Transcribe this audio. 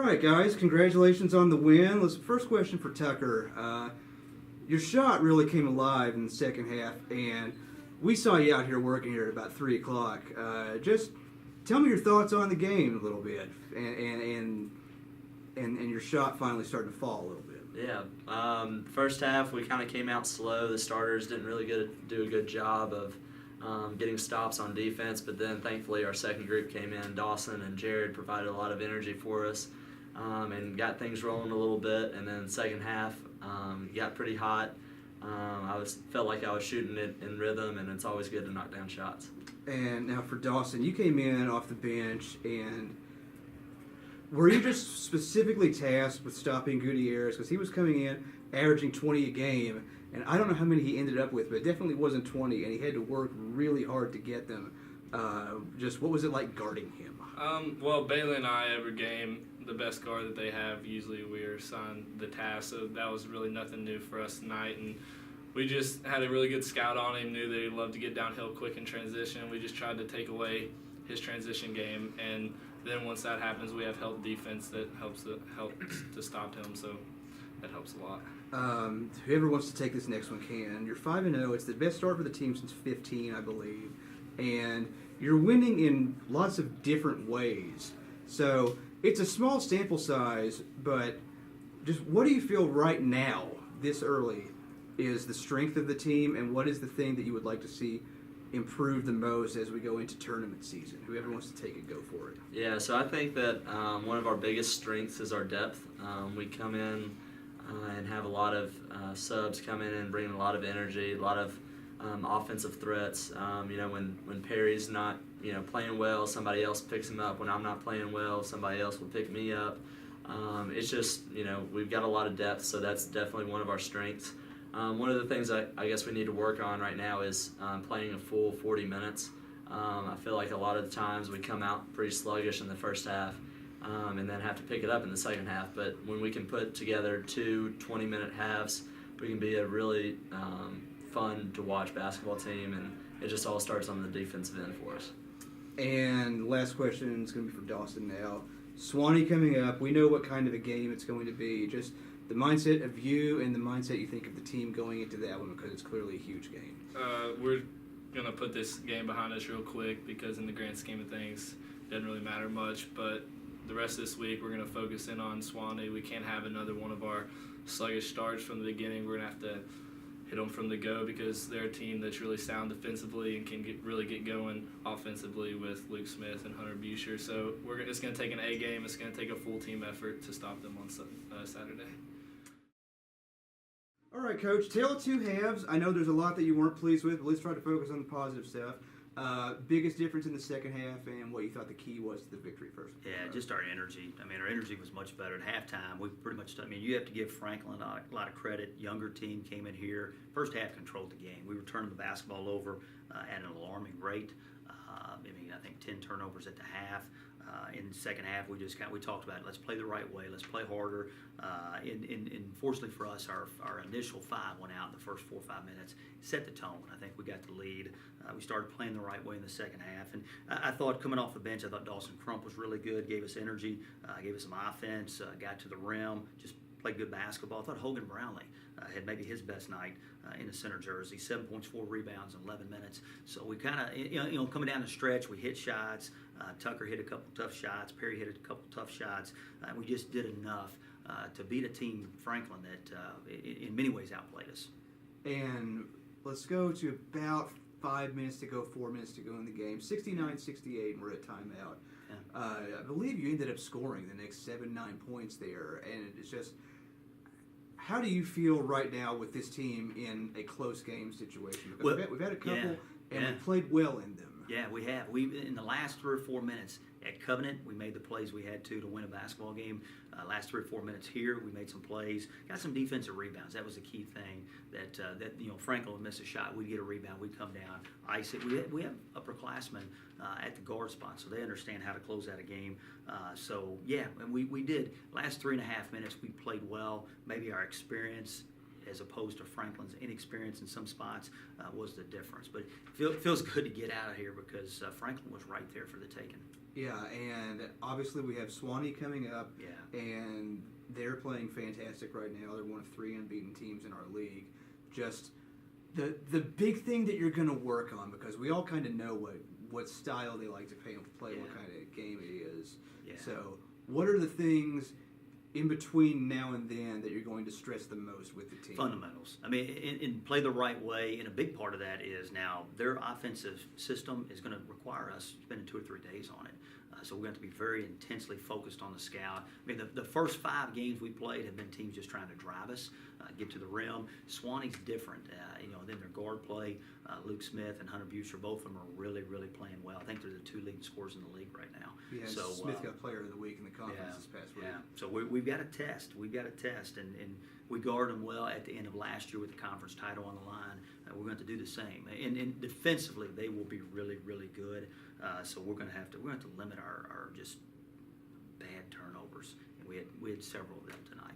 right, guys, congratulations on the win. First question for Tucker. Your shot really came alive in the second half, and we saw you out here working here at about 3 o'clock. Just tell me your thoughts on the game a little bit, and your shot finally starting to fall a little bit. Yeah, first half we kind of came out slow. The starters didn't really do a good job of getting stops on defense, but then thankfully our second group came in. Dawson and Jared provided a lot of energy for us and got things rolling a little bit. And then second half got pretty hot. Felt like I was shooting it in rhythm, and it's always good to knock down shots. And now for Dawson, you came in off the bench, and were you just specifically tasked with stopping Gutierrez? Because he was coming in, averaging 20 a game, and I don't know how many he ended up with, but it definitely wasn't 20, and he had to work really hard to get them. Just what was it like guarding him? Well, Bailey and I, every game, the best guard that they have, usually we are assigned the task, so that was really nothing new for us tonight. And we just had a really good scout on him, knew that he loved to get downhill quick in transition. We just tried to take away his transition game, and then once that happens, we have help defense that helps to stop him, so that helps a lot. Whoever wants to take this next one can. You're 5-0. It's the best start for the team since 15, I believe. And you're winning in lots of different ways. So it's a small sample size, but just what do you feel right now, this early, is the strength of the team, and what is the thing that you would like to see improve the most as we go into tournament season? Whoever wants to take it, go for it. Yeah, so I think that one of our biggest strengths is our depth. We come in and have a lot of subs come in and bring a lot of energy, a lot of offensive threats. When Perry's not playing well, somebody else picks him up. When I'm not playing well, somebody else will pick me up. It's just we've got a lot of depth, so that's definitely one of our strengths. One of the things I guess we need to work on right now is playing a full 40 minutes. I feel like a lot of the times we come out pretty sluggish in the first half and then have to pick it up in the second half. But when we can put together 2 20-minute halves, we can be a really fun to watch basketball team, and it just all starts on the defensive end for us. And last question is going to be for Dawson now. Swanee coming up, we know what kind of a game it's going to be. Just the mindset of you and the mindset you think of the team going into that one, because it's clearly a huge game. We're going to put this game behind us real quick because in the grand scheme of things, it doesn't really matter much. But the rest of this week, we're going to focus in on Swanee. We can't have another one of our sluggish starts from the beginning. We're going to have to hit them from the go because they're a team that's really sound defensively and can really get going offensively with Luke Smith and Hunter Buescher. So it's going to take an A game. It's going to take a full team effort to stop them on Saturday. All right, Coach. Tale of two halves. I know there's a lot that you weren't pleased with, but let's try to focus on the positive stuff. Biggest difference in the second half, and what you thought the key was to the victory first. Yeah, just our energy. Our energy was much better at halftime. We pretty much, you have to give Franklin a lot of credit. Younger team came in here. First half controlled the game. We were turning the basketball over at an alarming rate. I think 10 turnovers at the half. In the second half, we talked about it. Let's play the right way. Let's play harder. And fortunately for us, our initial 5 went out in the first 4 or 5 minutes. Set the tone. I think we got the lead. We started playing the right way in the second half. And I thought coming off the bench, I thought Dawson Crump was really good, gave us energy, gave us some offense, got to the rim, just played good basketball. I thought Hogan Brownlee had maybe his best night in the center jersey, 7 points, 4 rebounds in 11 minutes. So we kind of, coming down the stretch, we hit shots. Tucker hit a couple tough shots. Perry hit a couple tough shots. We just did enough to beat a team, Franklin, that in many ways outplayed us. And let's go to about 5 minutes to go, 4 minutes to go in the game. 69-68, and we're at timeout. Yeah. I believe you ended up scoring the next 7-9 points there, and it's just, how do you feel right now with this team in a close game situation? Because we've had a couple, and we played well in them. Yeah, we have. In the last 3 or 4 minutes at Covenant, we made the plays we had to win a basketball game. Last 3 or 4 minutes here, we made some plays, got some defensive rebounds. That was the key thing. That Franklin would miss a shot, we'd get a rebound, we'd come down, ice it. We have upperclassmen at the guard spot, so they understand how to close out a game. And we did. Last 3.5 minutes, we played well. Maybe our experience, as opposed to Franklin's inexperience in some spots, was the difference. But it feels good to get out of here because Franklin was right there for the taking. Yeah, and obviously we have Swanee coming up, Yeah. and they're playing fantastic right now. They're one of 3 unbeaten teams in our league. Just the big thing that you're going to work on, because we all kind of know what style they like to play, what Yeah. kind of game it is. Yeah. So what are the things in between now and then that you're going to stress the most with the team? Fundamentals. I mean, and play the right way. And a big part of that is now their offensive system is going to require us spending 2 or 3 days on it. So we're going to be very intensely focused on the scout. I mean, the first 5 games we played have been teams just trying to drive us, get to the rim. Swanee's different. Then their guard play, Luke Smith and Hunter Bucher, both of them are really, really playing well. I think they're the 2 leading scorers in the league right now. Yeah, so, Smith got Player of the Week in the conference this past week. Yeah, so we've got to test. We've got to test, and we guarded them well at the end of last year with the conference title on the line. We're going to do the same. And defensively, they will be really, really good. So we're going to have to limit our just bad turnovers. And we had several of them tonight.